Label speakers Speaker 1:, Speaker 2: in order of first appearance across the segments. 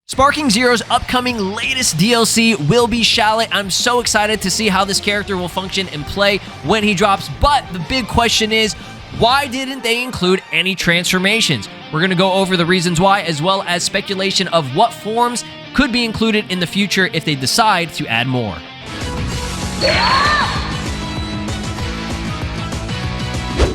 Speaker 1: Sparking Zero's upcoming latest DLC will be Shallot. I'm so excited to see how this character will function and play when he drops, but the big question is, why didn't they include any transformations? We're going to go over the reasons why, as well as speculation of what forms could be included in the future if they decide to add more.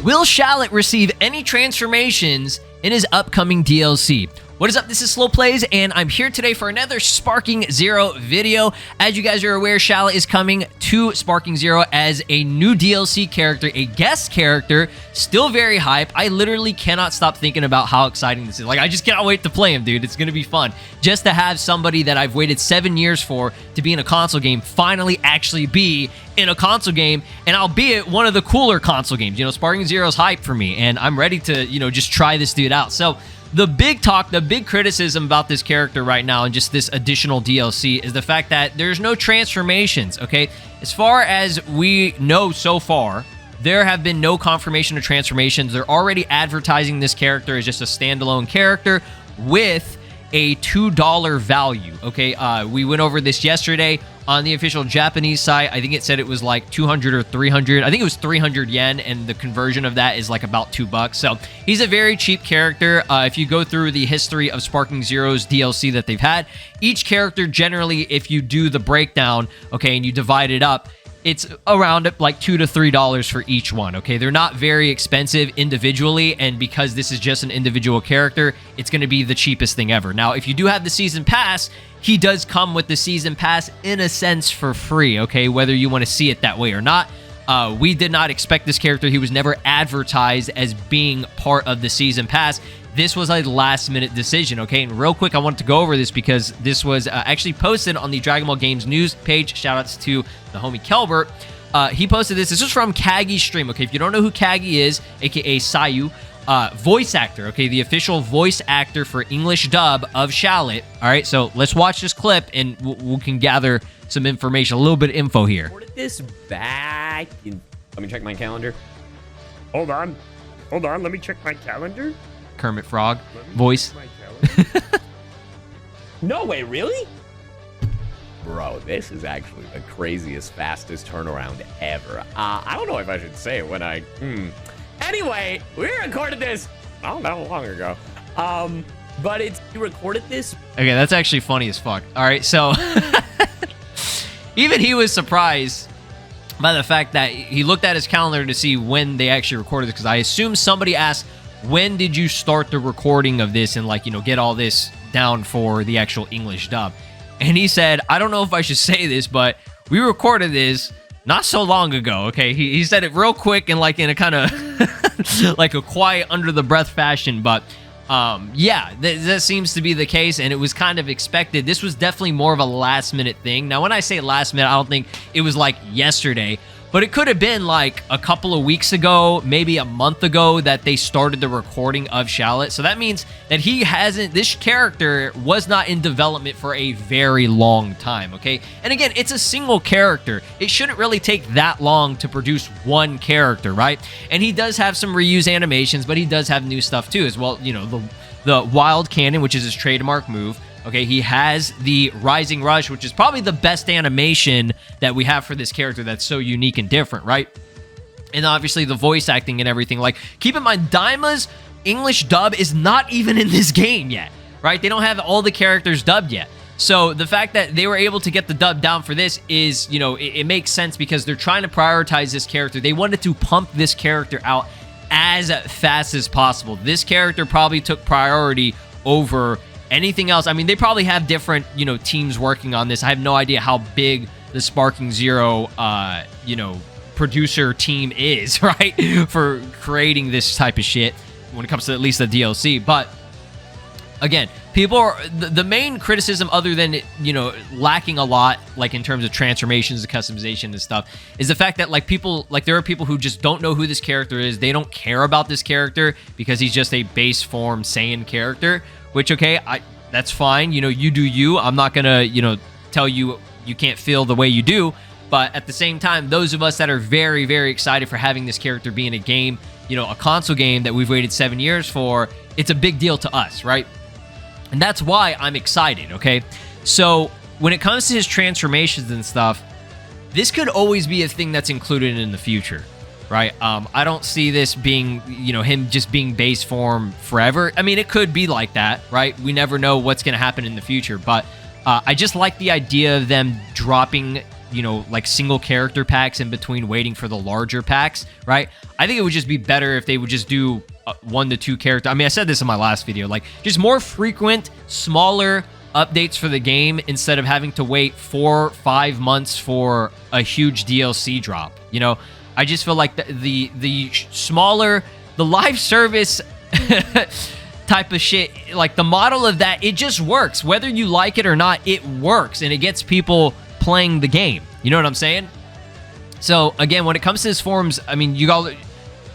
Speaker 1: Will Shallot receive any transformations in his upcoming DLC? What is up? This is SLOplays, and I'm here today for another Sparking Zero video. As you guys are aware, Shallot is coming to Sparking Zero as a new DLC character, a guest character, still very hype. I literally cannot stop thinking about how exciting this is. Like, I just cannot wait to play him, dude. It's going to be fun. Just to have somebody that I've waited 7 years for to be in a console game finally actually be in a console game, and albeit one of the cooler console games. You know, Sparking Zero is hype for me, and I'm ready to, you know, just try this dude out. So the big talk, the big criticism about this character right now and just this additional DLC is the fact that there's no transformations, okay? As far as we know so far, there have been no confirmation of transformations. They're already advertising this character as just a standalone character with a $2 value, okay? We went over this yesterday on the official Japanese site. I think it said it was like 200 or 300. I think it was 300 yen, and the conversion of that is like about $2. So he's a very cheap character. If you go through the history of Sparking Zero's DLC that they've had, each character generally, if you do the breakdown, okay, and you divide it up, it's around like $2 to $3 for each one, okay? They're not very expensive individually, and because this is just an individual character, it's going to be the cheapest thing ever. Now, if you do have the Season Pass, he does come with the Season Pass in a sense for free, okay? Whether you want to see it that way or not. We did not expect this character. He was never advertised as being part of the Season Pass. This was a last-minute decision, okay? And real quick, I wanted to go over this because this was actually posted on the Dragon Ball Games news page. Shoutouts to the homie Kelbert. He posted this. This was from Kagi's stream, okay? If you don't know who Kagi is, a.k.a. Sayu, voice actor, okay? The official voice actor for English dub of Shallot. All right, so let's watch this clip, and we can gather some information, a little bit of info here.
Speaker 2: Recorded this back in... Let me check my calendar.
Speaker 3: Hold on, let me check my calendar.
Speaker 1: Kermit Frog voice.
Speaker 2: No way, really? Bro, this is actually the craziest, fastest turnaround ever. I don't know if I should say it when I... Anyway, we recorded this not that long ago. But you recorded this...
Speaker 1: Okay, that's actually funny as fuck. All right, so... even he was surprised by the fact that he looked at his calendar to see when they actually recorded this, because I assume somebody asked, when did you start the recording of this and, like, you know, get all this down for the actual English dub? And he said, I don't know if I should say this, but we recorded this not so long ago, okay? He said it real quick and, like, in a kind of like a quiet under the breath fashion, but yeah, that seems to be the case, and it was kind of expected. This was definitely more of a last minute thing. Now, when I say last minute, I don't think it was like yesterday, but it could have been like a couple of weeks ago, maybe a month ago, that they started the recording of Shallot. So that means that this character was not in development for a very long time, okay? And again, it's a single character. It shouldn't really take that long to produce one character, right? And he does have some reuse animations, but he does have new stuff too, as well. You know, the Wild Cannon, which is his trademark move. Okay, he has the Rising Rush, which is probably the best animation that we have for this character that's so unique and different, right? And obviously the voice acting and everything. Like, keep in mind, Daima's English dub is not even in this game yet, right? They don't have all the characters dubbed yet. So the fact that they were able to get the dub down for this is, you know, it makes sense because they're trying to prioritize this character. They wanted to pump this character out as fast as possible. This character probably took priority over anything else. I mean, they probably have different, you know, teams working on this. I have no idea how big the Sparking Zero, you know, producer team is, right, for creating this type of shit when it comes to at least the DLC. But again, people are the main criticism, other than, you know, lacking a lot, like in terms of transformations, the customization and stuff, is the fact that, like, people, like, there are people who just don't know who this character is. They don't care about this character because he's just a base form Saiyan character. Which, okay, that's fine. You know, you do you. I'm not going to, you know, tell you you can't feel the way you do. But at the same time, those of us that are very, very excited for having this character be in a game, you know, a console game that we've waited 7 years for, it's a big deal to us, right? And that's why I'm excited, okay? So when it comes to his transformations and stuff, this could always be a thing that's included in the future, right? I don't see this being, him just being base form forever. I mean, it could be like that, right? We never know what's going to happen in the future, but I just like the idea of them dropping, like single character packs in between waiting for the larger packs, right? I think it would just be better if they would just do 1 to 2 character. I mean, I said this in my last video, like just more frequent, smaller updates for the game instead of having to wait 4 or 5 months for a huge DLC drop. I just feel like the smaller, the live service type of shit, like the model of that, it just works. Whether you like it or not, it works and it gets people playing the game. You know what I'm saying? So again, when it comes to his forms, I mean,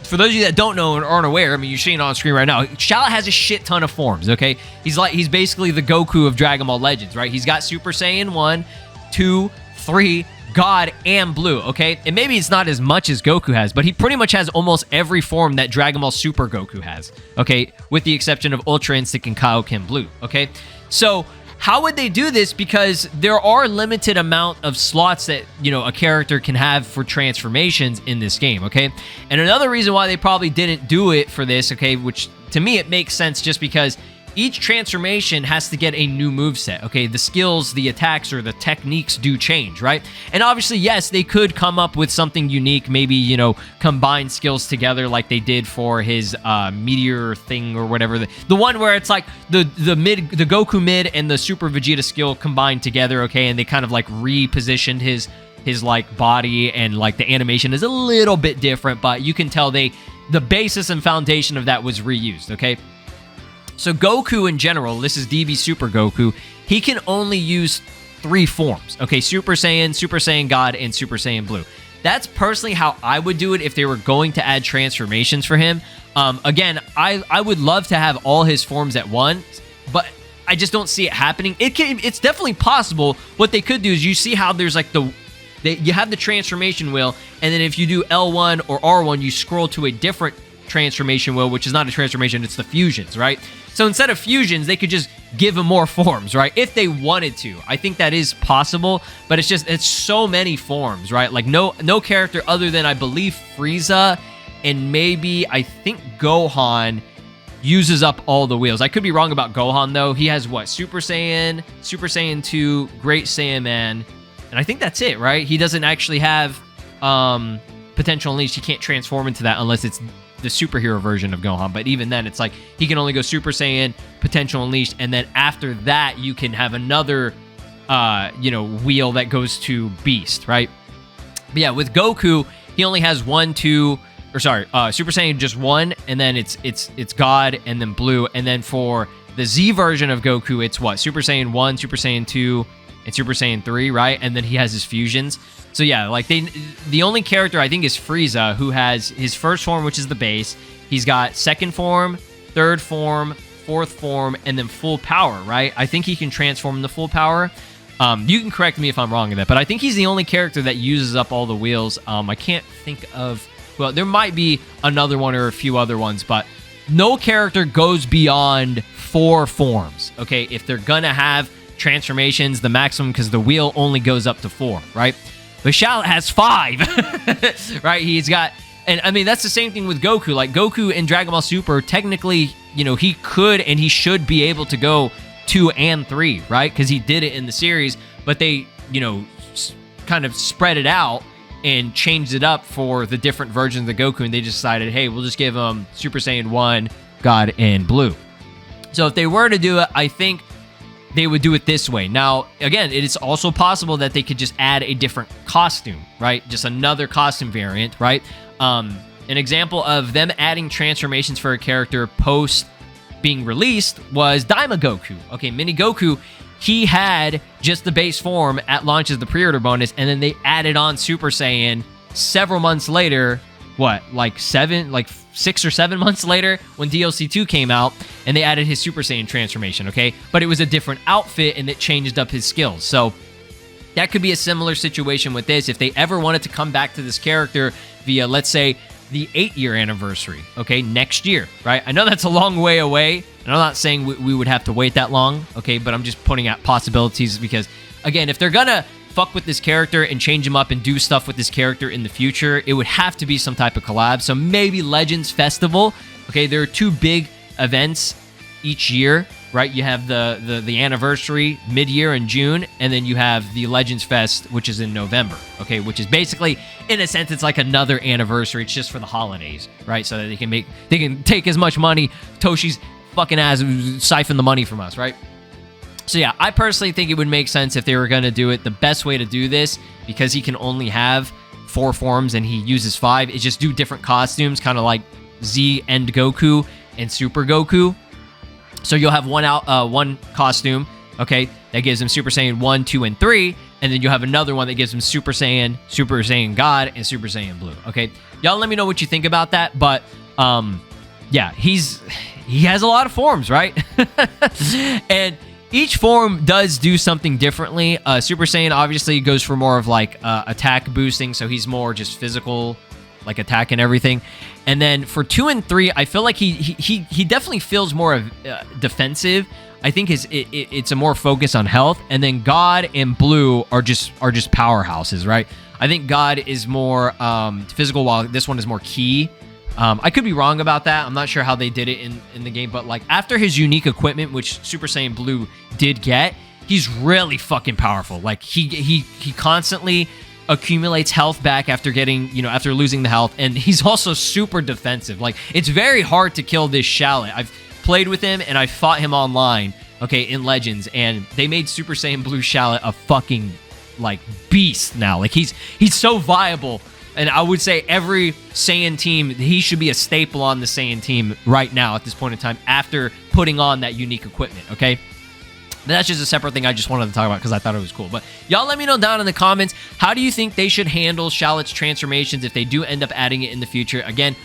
Speaker 1: for those of you that don't know and aren't aware, I mean, you're seeing it on screen right now. Shallot has a shit ton of forms, okay? He's basically the Goku of Dragon Ball Legends, right? He's got Super Saiyan 1, 2, 3, God, and Blue, okay? And maybe it's not as much as Goku has, but he pretty much has almost every form that Dragon Ball Super Goku has, okay? With the exception of Ultra Instinct and Kaioken Blue, okay? So how would they do this? Because there are limited amount of slots that, a character can have for transformations in this game, okay? And another reason why they probably didn't do it for this, okay, which to me it makes sense just because each transformation has to get a new moveset, okay? The skills, the attacks, or the techniques do change, right? And obviously, yes, they could come up with something unique, maybe, combine skills together like they did for his meteor thing or whatever. The one where it's like the Goku mid and the Super Vegeta skill combined together, okay? And they kind of like repositioned his like body, and like the animation is a little bit different, but you can tell the basis and foundation of that was reused, okay? So Goku in general, this is DB Super Goku, he can only use 3 forms, okay? Super Saiyan God, and Super Saiyan Blue. That's personally how I would do it if they were going to add transformations for him. Again, I would love to have all his forms at once, but I just don't see it happening. It's definitely possible. What they could do is, you see how there's like you have the transformation wheel, and then if you do L1 or R1, you scroll to a different transformation wheel, which is not a transformation, it's the fusions, right? So instead of fusions, they could just give him more forms, right? If they wanted to. I think that is possible, but it's so many forms, right? Like no character other than, I believe, Frieza and maybe, I think, Gohan uses up all the wheels. I could be wrong about Gohan, though. He has what? Super Saiyan 2, Great Saiyan Man, and I think that's it, right? He doesn't actually have Potential Unleashed. He can't transform into that unless it's the superhero version of Gohan, but even then it's like he can only go Super Saiyan, Potential Unleashed, and then after that you can have another wheel that goes to Beast, right? But yeah, with Goku, he only has Super Saiyan just 1, and then it's God, and then Blue, and then for the Z version of Goku, it's what? Super Saiyan 1, Super Saiyan 2, and Super Saiyan 3, right? And then he has his fusions. So yeah, like the only character I think is Frieza, who has his first form, which is the base. He's got second form, third form, fourth form, and then full power, right? I think he can transform into full power. You can correct me if I'm wrong in that, but I think he's the only character that uses up all the wheels. I can't think of, well, there might be another one or a few other ones, but no character goes beyond 4 forms, okay? If they're gonna have transformations, the maximum, because the wheel only goes up to 4, right? But Shallot has 5, right? He's got, and I mean, that's the same thing with Goku. Like, Goku in Dragon Ball Super, technically, he could and he should be able to go 2 and 3, right? Because he did it in the series, but they, kind of spread it out and changed it up for the different versions of Goku, and they decided, hey, we'll just give him Super Saiyan 1, God, and Blue. So if they were to do it, I think they would do it this way. Now, again, it is also possible that they could just add a different costume, right? Just another costume variant, right? An example of them adding transformations for a character post being released was Daima Goku. Okay, Mini Goku, he had just the base form at launch as the pre-order bonus, and then they added on Super Saiyan several months later, like 6 or 7 months later when DLC 2 came out, and they added his Super Saiyan transformation, okay? But it was a different outfit, and it changed up his skills. So that could be a similar situation with this. If they ever wanted to come back to this character via, let's say, the 8-year anniversary, okay, next year, right? I know that's a long way away. And I'm not saying we would have to wait that long, okay? But I'm just putting out possibilities because, again, if they're gonna fuck with this character and change him up and do stuff with this character in the future, it would have to be some type of collab. So maybe Legends Festival. Okay, there are 2 big events each year, right? You have the anniversary mid-year in June, and then you have the Legends Fest, which is in November. Okay, which is basically, in a sense, it's like another anniversary. It's just for the holidays, right? So that they can take as much money. Toshi's fucking ass siphon the money from us, right? So yeah, I personally think it would make sense if they were going to do it. The best way to do this, because he can only have 4 forms and he uses 5, is just do different costumes, kind of like Z End Goku and Super Goku. So you'll have one costume, okay, that gives him Super Saiyan 1, 2, and 3, and then you'll have another one that gives him Super Saiyan God, and Super Saiyan Blue, okay? Y'all let me know what you think about that, but, yeah, he has a lot of forms, right? And each form does do something differently. Super Saiyan obviously goes for more of like attack boosting, so he's more just physical, like attack and everything. And then for 2 and 3, I feel like he definitely feels more of defensive. I think it's a more focus on health. And then God and Blue are just powerhouses, right? I think God is more physical, while this one is more key. I could be wrong about that. I'm not sure how they did it in the game, but like after his unique equipment, which Super Saiyan Blue did get, he's really fucking powerful. Like he constantly accumulates health back after getting, after losing the health, and he's also super defensive. Like it's very hard to kill this Shallot. I've played with him and I fought him online, okay, in Legends, and they made Super Saiyan Blue Shallot a fucking like beast now. Like he's so viable. And I would say every Saiyan team, he should be a staple on the Saiyan team right now at this point in time after putting on that unique equipment, okay? But that's just a separate thing I just wanted to talk about because I thought it was cool. But y'all let me know down in the comments, how do you think they should handle Shallot's transformations if they do end up adding it in the future? Again,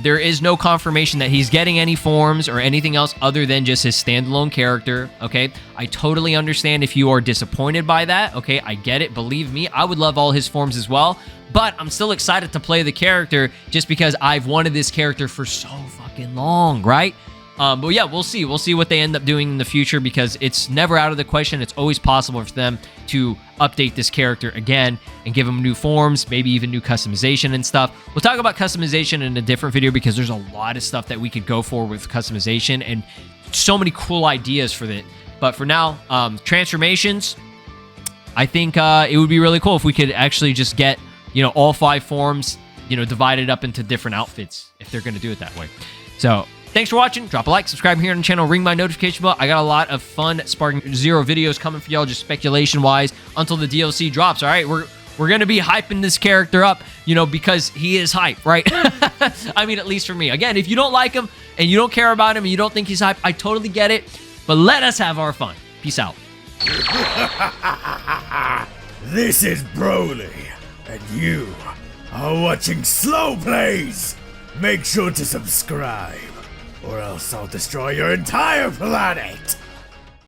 Speaker 1: there is no confirmation that he's getting any forms or anything else other than just his standalone character, okay? I totally understand if you are disappointed by that, okay? I get it. Believe me, I would love all his forms as well. But I'm still excited to play the character just because I've wanted this character for so fucking long, right? But yeah, we'll see. We'll see what they end up doing in the future because it's never out of the question. It's always possible for them to update this character again and give him new forms, maybe even new customization and stuff. We'll talk about customization in a different video because there's a lot of stuff that we could go for with customization and so many cool ideas for that. But for now, transformations, I think it would be really cool if we could actually just get all 5 forms, divided up into different outfits if they're going to do it that way. So thanks for watching. Drop a like, subscribe here on the channel, ring my notification bell. I got a lot of fun Sparking Zero videos coming for y'all, just speculation-wise, until the DLC drops, all right? We're going to be hyping this character up, because he is hype, right? I mean, at least for me. Again, if you don't like him and you don't care about him and you don't think he's hype, I totally get it. But let us have our fun. Peace out.
Speaker 4: This is Broly, and you are watching SLOplays. Make sure to subscribe, or else I'll destroy your entire planet.